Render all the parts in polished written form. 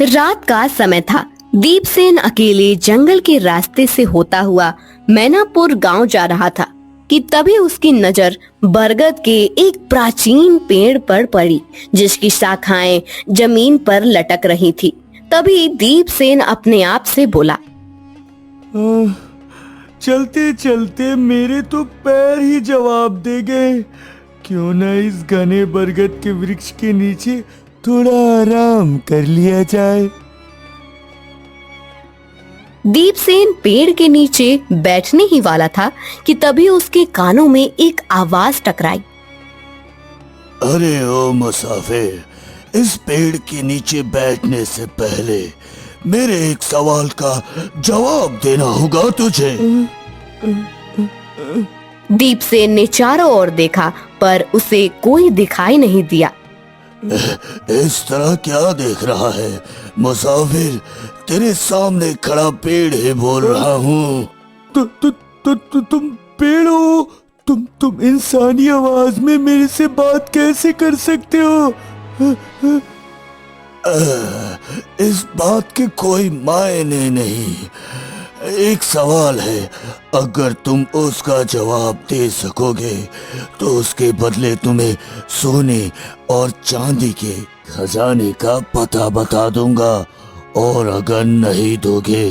रात का समय था। दीपसेन अकेले जंगल के रास्ते से होता हुआ मैनापुर गांव जा रहा था कि तभी उसकी नजर बरगद के एक प्राचीन पेड़ पर पड़ी, जिसकी शाखाएं जमीन पर लटक रही थी। तभी दीपसेन अपने आप से बोला, चलते चलते मेरे तो पैर ही जवाब दे गए। क्यों ना इस घने बरगद के वृक्ष के नीचे थोड़ा आराम कर लिया जाए। दीपसेन पेड़ के नीचे बैठने ही वाला था कि तभी उसके कानों में एक आवाज टकराई। अरे ओ मुसाफिर, इस पेड़ के नीचे बैठने से पहले मेरे एक सवाल का जवाब देना होगा तुझे। दीपसेन ने चारों ओर देखा, पर उसे कोई दिखाई नहीं दिया। इस तरह क्या देख रहा है मुसाफिर? तेरे सामने खड़ा पेड़ है बोल रहा हूँ। तुम पेड़ हो? तुम इंसानी आवाज में मेरे से बात कैसे कर सकते हो? इस बात के कोई मायने नहीं। एक सवाल है, अगर तुम उसका जवाब दे सकोगे तो उसके बदले तुम्हें सोने और चांदी के खजाने का पता बता दूंगा, और अगर नहीं दोगे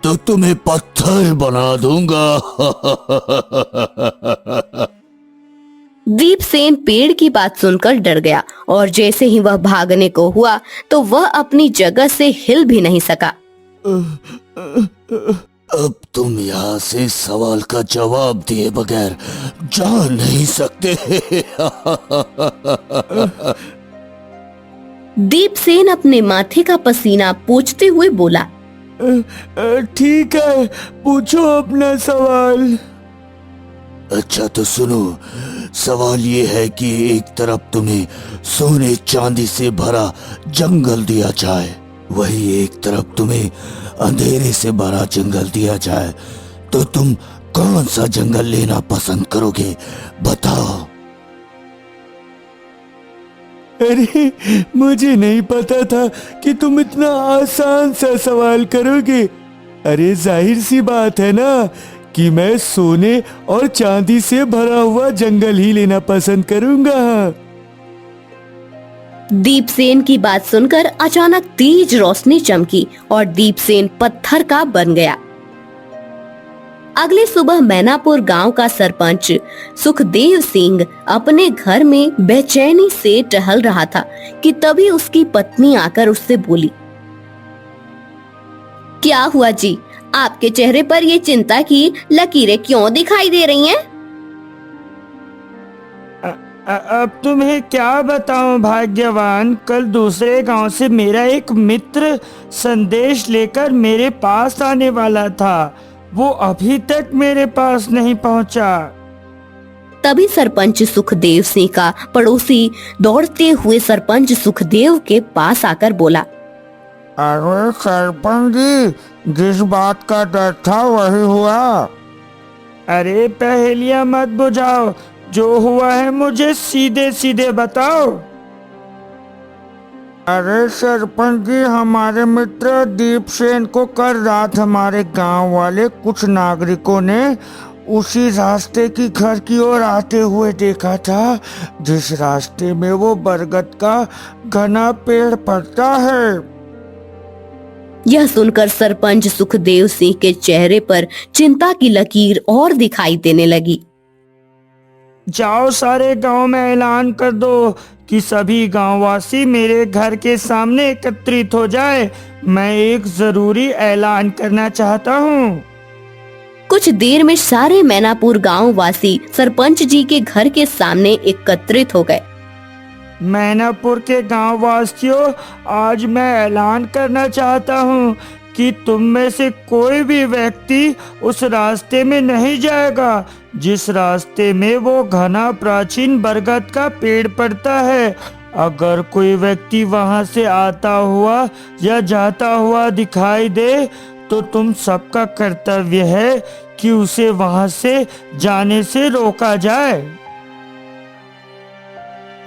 तो तुम्हें पत्थर बना दूंगा। दीपसेन पेड़ की बात सुनकर डर गया, और जैसे ही वह भागने को हुआ तो वह अपनी जगह से हिल भी नहीं सका। अब तुम यहाँ से सवाल का जवाब दिए बगैर जा नहीं सकते। दीपसेन अपने माथे का पसीना पोंछते हुए बोला, ठीक है, पूछो अपना सवाल। अच्छा तो सुनो, सवाल ये है कि एक तरफ तुम्हें सोने चांदी से भरा जंगल दिया जाए, वही एक तरफ तुम्हें अंधेरे से भरा जंगल दिया जाए, तो तुम कौन सा जंगल लेना पसंद करोगे? बताओ। अरे, मुझे नहीं पता था कि तुम इतना आसान सा सवाल करोगे। अरे जाहिर सी बात है ना कि मैं सोने और चांदी से भरा हुआ जंगल ही लेना पसंद करूंगा। दीपसेन की बात सुनकर अचानक तेज रोशनी चमकी और दीपसेन पत्थर का बन गया। अगली सुबह मैनापुर गांव का सरपंच सुखदेव सिंह अपने घर में बेचैनी से टहल रहा था कि तभी उसकी पत्नी आकर उससे बोली, क्या हुआ जी, आपके चेहरे पर ये चिंता की लकीरें क्यों दिखाई दे रही हैं? अब तुम्हें क्या बताऊं भाग्यवान, कल दूसरे गांव से मेरा एक मित्र संदेश लेकर मेरे पास आने वाला था, वो अभी तक मेरे पास नहीं पहुंचा। तभी सरपंच सुखदेव सिंह का पड़ोसी दौड़ते हुए सरपंच सुखदेव के पास आकर बोला, अरे सरपंच जी, जिस बात का डर था वही हुआ। अरे पहेलियां मत बुझाओ, जो हुआ है मुझे सीधे सीधे बताओ। अरे सरपंच जी, हमारे मित्र दीपसेन को कल रात हमारे गांव वाले कुछ नागरिकों ने उसी रास्ते की घर की ओर आते हुए देखा था जिस रास्ते में वो बरगद का घना पेड़ पड़ता है। यह सुनकर सरपंच सुखदेव सिंह के चेहरे पर चिंता की लकीर और दिखाई देने लगी। जाओ सारे गांव में ऐलान कर दो कि सभी गांववासी मेरे घर के सामने एकत्रित हो जाए, मैं एक जरूरी ऐलान करना चाहता हूँ। कुछ देर में सारे मैनापुर गांव वासी सरपंच जी के घर के सामने एकत्रित हो गए। मैनापुर के गांव वासियों, आज मैं ऐलान करना चाहता हूँ कि तुम में से कोई भी व्यक्ति उस रास्ते में नहीं जाएगा जिस रास्ते में वो घना प्राचीन बरगद का पेड़ पड़ता है। अगर कोई व्यक्ति वहां से आता हुआ या जाता हुआ दिखाई दे तो तुम सबका कर्तव्य है कि उसे वहां से जाने से रोका जाए।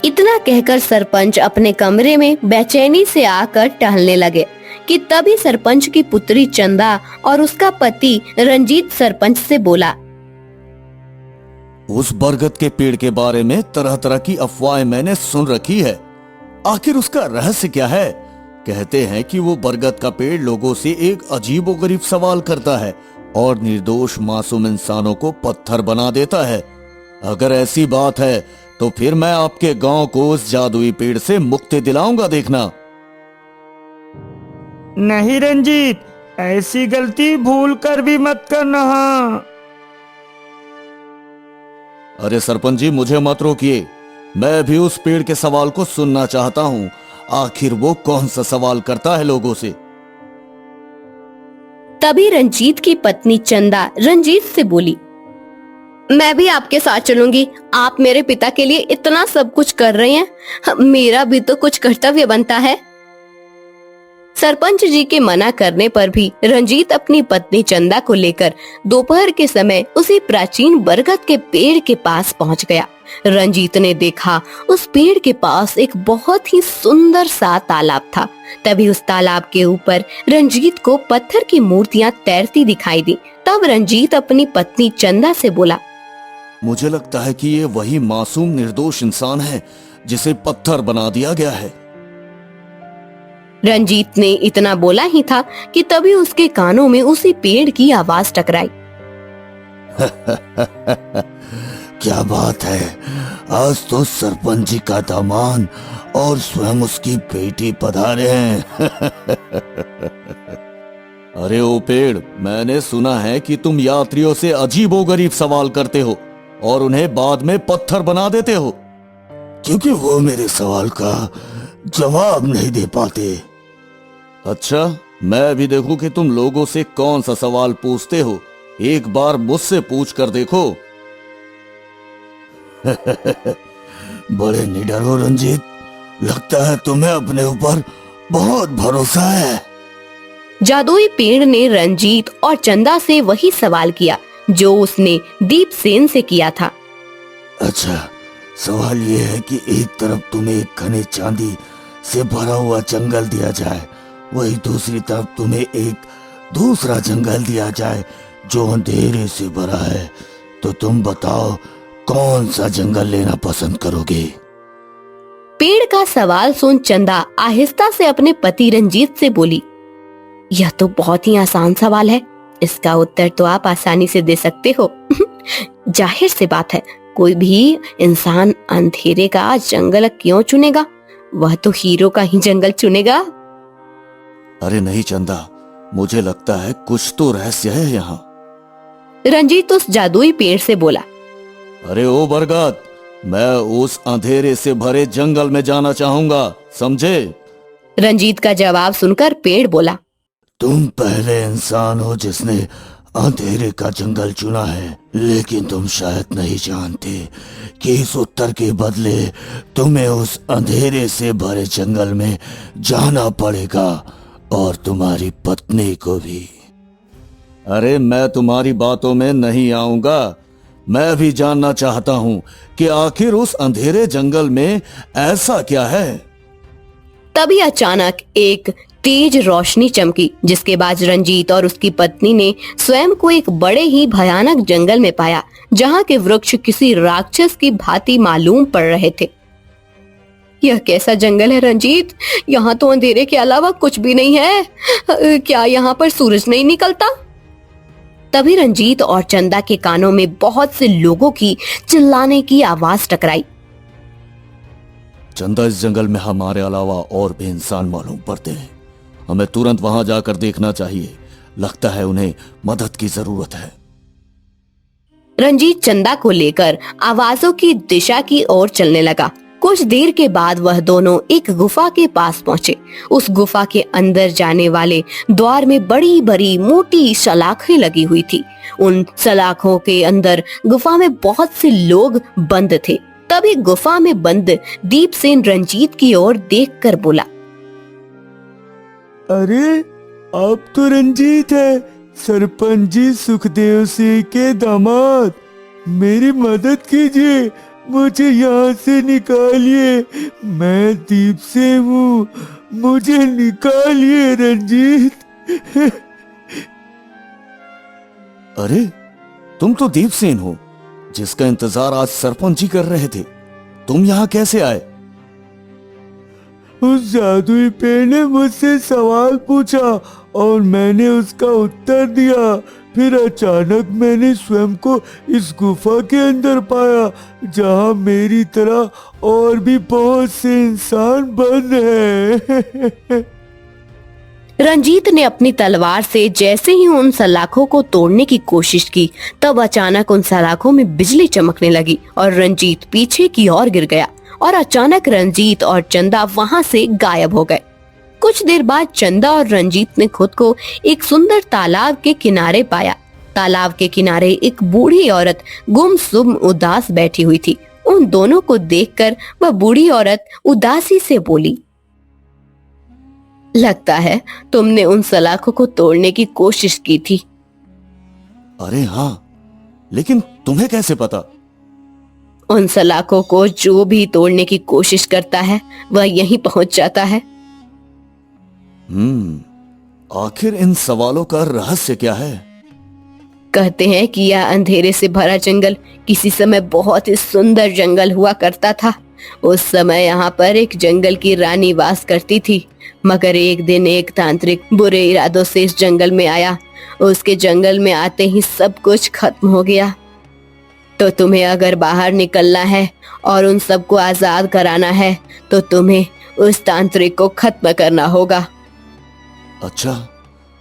इतना कहकर सरपंच अपने कमरे में बेचैनी से आकर टहलने लगे। कि तभी सरपंच की पुत्री चंदा और उसका पति रंजीत सरपंच से बोला। उस बरगद के पेड़ के बारे में तरह तरह की अफवाहें मैंने सुन रखी है। आखिर उसका रहस्य क्या है? कहते हैं कि वो बरगद का पेड़ लोगों से एक अजीबोगरीब सवाल करता है और निर्दोष मासूम इंसानों को पत्थर बना देता है। अगर ऐसी बात है तो फिर मैं आपके गांव को उस जादुई पेड़ से मुक्ति दिलाऊंगा, देखना। नहीं रंजीत, ऐसी गलती भूल कर भी मत करना। अरे सरपंच जी, मुझे मत रोकिए, मैं भी उस पेड़ के सवाल को सुनना चाहता हूँ। आखिर वो कौन सा सवाल करता है लोगों से? तभी रंजीत की पत्नी चंदा रंजीत से बोली, मैं भी आपके साथ चलूंगी। आप मेरे पिता के लिए इतना सब कुछ कर रहे हैं, मेरा भी तो कुछ कर्तव्य बनता है। सरपंच जी के मना करने पर भी रंजीत अपनी पत्नी चंदा को लेकर दोपहर के समय उसी प्राचीन बरगद के पेड़ के पास पहुंच गया। रंजीत ने देखा उस पेड़ के पास एक बहुत ही सुंदर सा तालाब था। तभी उस तालाब के ऊपर रंजीत को पत्थर की मूर्तियां तैरती दिखाई दी। तब रंजीत अपनी पत्नी चंदा से बोला, मुझे लगता है कि ये वही मासूम निर्दोष इंसान है जिसे पत्थर बना दिया गया है। रंजीत ने इतना बोला ही था कि तभी उसके कानों में उसी पेड़ की आवाज टकराई। क्या बात है, आज तो सरपंच जी का दामाद और स्वयं उसकी बेटी पधारे हैं। अरे ओ पेड़, मैंने सुना है कि तुम यात्रियों से अजीबोगरीब सवाल करते हो और उन्हें बाद में पत्थर बना देते हो, क्योंकि वो मेरे सवाल का जवाब नहीं दे पाते। अच्छा, मैं भी देखूं कि तुम लोगों से कौन सा सवाल पूछते हो। एक बार मुझसे पूछ कर देखो। बड़े निडर हो रंजीत, लगता है तुम्हें अपने ऊपर बहुत भरोसा है। जादुई पेड़ ने रंजीत और चंदा से वही सवाल किया जो उसने दीपसेन से किया था। अच्छा, सवाल ये है कि एक तरफ तुम्हें एक घने चांदी से भरा हुआ जंगल दिया जाए, वही दूसरी तरफ तुम्हें एक दूसरा जंगल दिया जाए जो अंधेरे से भरा है, तो तुम बताओ कौन सा जंगल लेना पसंद करोगे? पेड़ का सवाल सुन चंदा आहिस्ता से अपने पति रंजीत से बोली, यह तो बहुत ही आसान सवाल है, इसका उत्तर तो आप आसानी से दे सकते हो। जाहिर सी बात है, कोई भी इंसान अंधेरे का जंगल क्यों चुनेगा? वह तो हीरो का ही जंगल चुनेगा। अरे नहीं चंदा, मुझे लगता है कुछ तो रहस्य है यहाँ। रंजीत उस जादुई पेड़ से बोला, अरे ओ बरगद, मैं उस अंधेरे से भरे जंगल में जाना चाहूंगा, समझे? रंजीत का जवाब सुनकर पेड़ बोला, तुम पहले इंसान हो जिसने अंधेरे का जंगल चुना है, लेकिन तुम शायद नहीं जानते कि इस उत्तर के बदले तुम्हें उस अंधेरे से भरे जंगल में जाना पड़ेगा, और तुम्हारी पत्नी को भी। अरे मैं तुम्हारी बातों में नहीं आऊंगा, मैं भी जानना चाहता हूँ कि आखिर उस अंधेरे जंगल में ऐसा क्या है। तभी अचानक एक तेज रोशनी चमकी, जिसके बाद रंजीत और उसकी पत्नी ने स्वयं को एक बड़े ही भयानक जंगल में पाया, जहाँ के वृक्ष किसी राक्षस की भांति मालूम पड़ रहे थे। यह कैसा जंगल है रंजीत? यहाँ तो अंधेरे के अलावा कुछ भी नहीं है। क्या यहाँ पर सूरज नहीं निकलता? तभी रंजीत और चंदा के कानों में बहुत से लोगों की चिल्लाने की आवाज टकराई। चंदा, इस जंगल में हमारे अलावा और भी इंसान मालूम पड़ते हैं, हमें तुरंत वहां जाकर देखना चाहिए, लगता है उन्हें मदद की जरूरत है। रंजीत चंदा को लेकर आवाजों की दिशा की ओर चलने लगा। कुछ देर के बाद वह दोनों एक गुफा के पास पहुंचे। उस गुफा के अंदर जाने वाले द्वार में बड़ी बड़ी मोटी सलाखें लगी हुई थी। उन सलाखों के अंदर गुफा में बहुत से लोग बंद थे। तभी गुफा में बंद दीपसेन रंजीत की ओर देखकर बोला, अरे आप तो रंजीत है, सरपंच जी सुखदेव सिंह के दामाद। मेरी मदद कीजिए, मुझे यहाँ से निकालिए। मैं दीप से हूँ, मुझे निकालिए रंजीत। अरे तुम तो दीपसेन हो, जिसका इंतजार आज सरपंच जी कर रहे थे। तुम यहाँ कैसे आए? उस जादुई पेड़ ने मुझसे सवाल पूछा और मैंने उसका उत्तर दिया। फिर अचानक मैंने स्वयं को इस गुफा के अंदर पाया, जहाँ मेरी तरह और भी बहुत से इंसान बंद हैं। रंजीत ने अपनी तलवार से जैसे ही उन सलाखों को तोड़ने की कोशिश की, तब अचानक उन सलाखों में बिजली चमकने लगी और रंजीत पीछे की ओर गिर गया और अचानक रंजीत और चंदा वहां से गायब हो गए। कुछ देर बाद चंदा और रंजीत ने खुद को एक सुंदर तालाब के किनारे पाया। तालाब के किनारे एक बूढ़ी औरत गुमसुम उदास बैठी हुई थी। उन दोनों को देखकर वह बूढ़ी औरत उदासी से बोली, लगता है तुमने उन सलाखों को तोड़ने की कोशिश की थी। अरे हाँ, लेकिन तुम्हें कैसे पता? उन सलाखों को जो भी तोड़ने की कोशिश करता है वह यहीं पहुंच जाता है। आखिर इन सवालों का रहस्य क्या है? कहते हैं कि यह अंधेरे से भरा जंगल किसी समय बहुत ही सुंदर जंगल हुआ करता था। उस समय यहाँ पर एक जंगल की रानी वास करती थी, मगर एक दिन एक तांत्रिक बुरे इरादों से इस जंगल में आया। उसके जंगल में आते ही सब कुछ खत्म हो गया। तो तुम्हें अगर बाहर निकलना है और उन सबको आजाद कराना है तो तुम्हें उस तांत्रिक को खत्म करना होगा। अच्छा,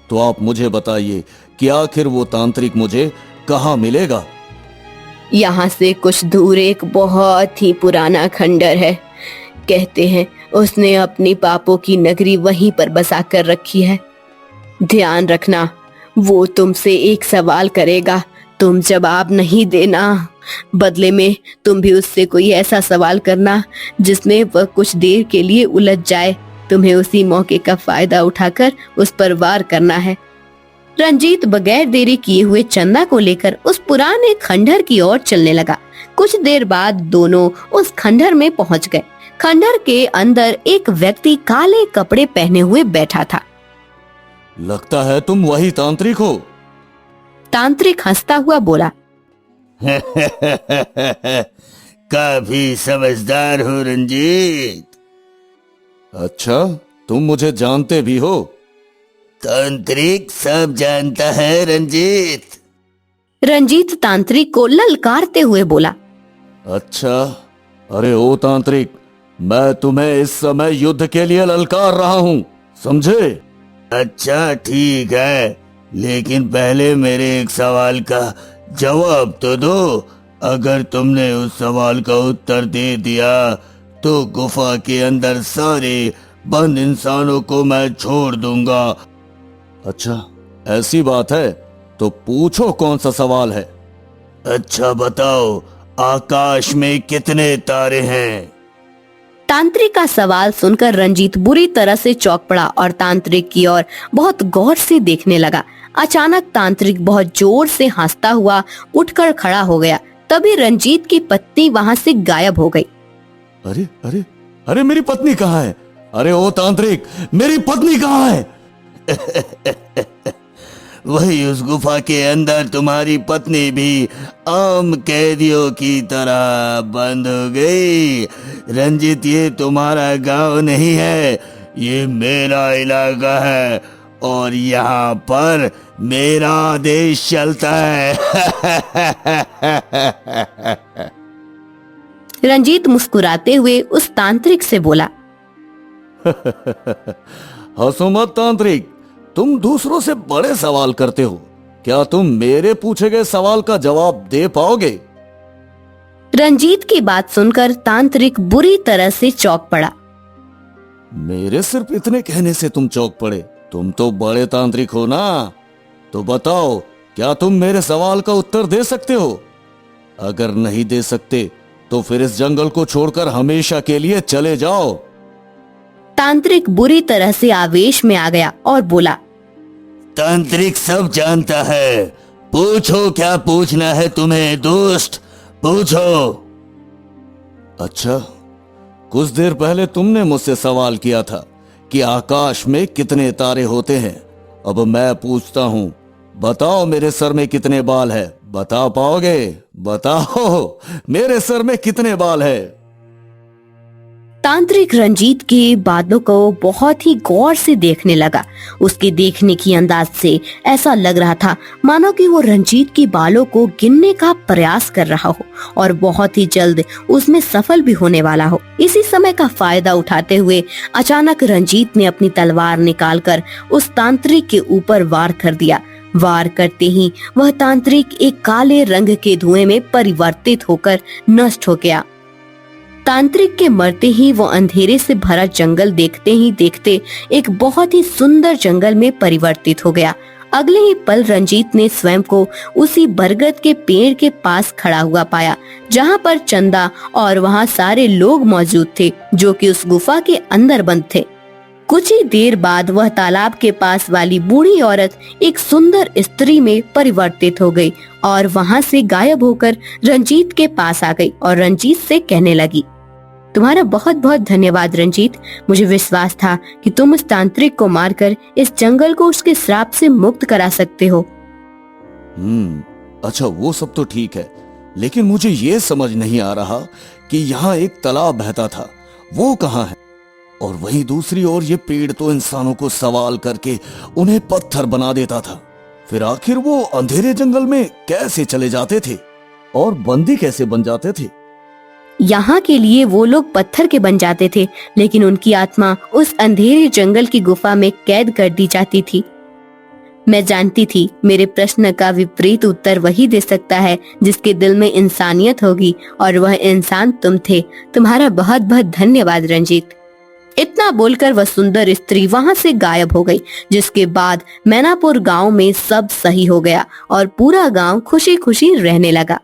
तो आप मुझे बताइए कि आखिर वो तांत्रिक मुझे कहाँ मिलेगा? यहाँ से कुछ दूर एक बहुत ही पुराना खंडर है। कहते हैं उसने अपनी पापों की नगरी वहीं पर बसा कर रखी है। ध्यान रखना, वो तुमसे एक सवाल करेगा, तुम जवाब नहीं देना। बदले में तुम भी उससे कोई ऐसा सवाल करना जिसमें वह कुछ देर के लिए उलझ जाए। तुम्हें उसी मौके का फायदा उठाकर उस पर वार करना है। रंजीत बगैर देरी किए हुए चंदा को लेकर उस पुराने खंडर की ओर चलने लगा। कुछ देर बाद दोनों उस खंडर में पहुंच गए। खंडर के अंदर एक व्यक्ति काले कपड़े पहने हुए बैठा था। लगता है तुम वही तांत्रिक हो। तांत्रिक हंसता हुआ बोला, काफी समझदार हो रंजीत। अच्छा, तुम मुझे जानते भी हो? तांत्रिक सब जानता है रंजीत। रंजीत तांत्रिक को ललकारते हुए बोला, अच्छा, अरे ओ तांत्रिक, मैं तुम्हें इस समय युद्ध के लिए ललकार रहा हूँ, समझे? अच्छा ठीक है, लेकिन पहले मेरे एक सवाल का जवाब तो दो। अगर तुमने उस सवाल का उत्तर दे दिया तो गुफा के अंदर सारे बंद इंसानों को मैं छोड़ दूंगा। अच्छा, ऐसी बात है तो पूछो कौन सा सवाल है। अच्छा बताओ, आकाश में कितने तारे हैं? तांत्रिक का सवाल सुनकर रंजीत बुरी तरह से चौंक पड़ा और तांत्रिक की ओर बहुत गौर से देखने लगा। अचानक तांत्रिक बहुत जोर से हंसता हुआ उठकर खड़ा हो गया। तभी रंजीत की पत्नी वहां से गायब हो गई। अरे अरे अरे, मेरी पत्नी कहाँ है? अरे ओ तांत्रिक, मेरी पत्नी कहाँ है? वही उस गुफा के अंदर तुम्हारी पत्नी भी आम कैदियों की तरह बंद हो गई। रंजीत, ये तुम्हारा गांव नहीं है, ये मेरा इलाका है और यहाँ पर मेरा देश चलता है। रंजीत मुस्कुराते हुए उस तांत्रिक से बोला, हंसो मत तांत्रिक, तुम दूसरों से बड़े सवाल करते हो। क्या तुम मेरे पूछे गए सवाल का जवाब दे पाओगे? रंजीत की बात सुनकर तांत्रिक बुरी तरह से चौंक पड़ा। मेरे सिर्फ इतने कहने से तुम चौंक पड़े? तुम तो बड़े तांत्रिक हो ना। तो बताओ, क्या तुम मेरे सवाल का उत्तर दे सकते हो? अगर नहीं दे सकते तो फिर इस जंगल को छोड़कर हमेशा के लिए चले जाओ। तांत्रिक बुरी तरह से आवेश में आ गया और बोला, तांत्रिक सब जानता है, पूछो क्या पूछना है तुम्हें दोस्त, पूछो। अच्छा, कुछ देर पहले तुमने मुझसे सवाल किया था कि आकाश में कितने तारे होते हैं। अब मैं पूछता हूँ, बताओ मेरे सर में कितने बाल है? बता पाओगे? बताओ मेरे सर में कितने बाल है? तांत्रिक रंजीत के बालों को बहुत ही गौर से देखने लगा। उसके देखने की अंदाज से ऐसा लग रहा था मानो कि वो रंजीत के बालों को गिनने का प्रयास कर रहा हो और बहुत ही जल्द उसमें सफल भी होने वाला हो। इसी समय का फायदा उठाते हुए अचानक रंजीत ने अपनी तलवार निकालकर उस तांत्रिक के ऊपर वार कर दिया। वार करते ही वह तांत्रिक एक काले रंग के धुएं में परिवर्तित होकर नष्ट हो गया। तांत्रिक के मरते ही वो अंधेरे से भरा जंगल देखते ही देखते एक बहुत ही सुंदर जंगल में परिवर्तित हो गया। अगले ही पल रंजीत ने स्वयं को उसी बरगद के पेड़ के पास खड़ा हुआ पाया जहाँ पर चंदा और वहाँ सारे लोग मौजूद थे जो कि उस गुफा के अंदर बंद थे। कुछ ही देर बाद वह तालाब के पास वाली बूढ़ी औरत एक सुंदर स्त्री में परिवर्तित हो गई और वहाँ से गायब होकर रंजीत के पास आ गई और रंजीत से कहने लगी, तुम्हारा बहुत बहुत धन्यवाद रंजीत। मुझे विश्वास था कि तुम उस तांत्रिक को मारकर इस जंगल को उसके श्राप से मुक्त करा सकते हो। अच्छा वो सब तो ठीक है, लेकिन मुझे ये समझ नहीं आ रहा कि यहाँ एक तालाब बहता था, वो कहाँ है? और वहीं दूसरी ओर ये पेड़ तो इंसानों को सवाल करके उन्हें पत्थर बना देता था। फिर आखिर वो अंधेरे जंगल में कैसे चले जाते थे और बंदी कैसे बन जाते थे? यहाँ के लिए वो लोग पत्थर के बन जाते थे, लेकिन उनकी आत्मा उस अंधेरे जंगल की गुफा में कैद कर दी जाती थी। मैं जानती थी मेरे प्रश्न का विपरीत उत्तर वही दे सकता है जिसके दिल में इंसानियत होगी, और वह इंसान तुम थे। तुम्हारा बहुत बहुत धन्यवाद रंजीत। इतना बोलकर वह सुंदर स्त्री वहां से गायब हो गई, जिसके बाद मैनापुर गांव में सब सही हो गया और पूरा गांव खुशी खुशी रहने लगा।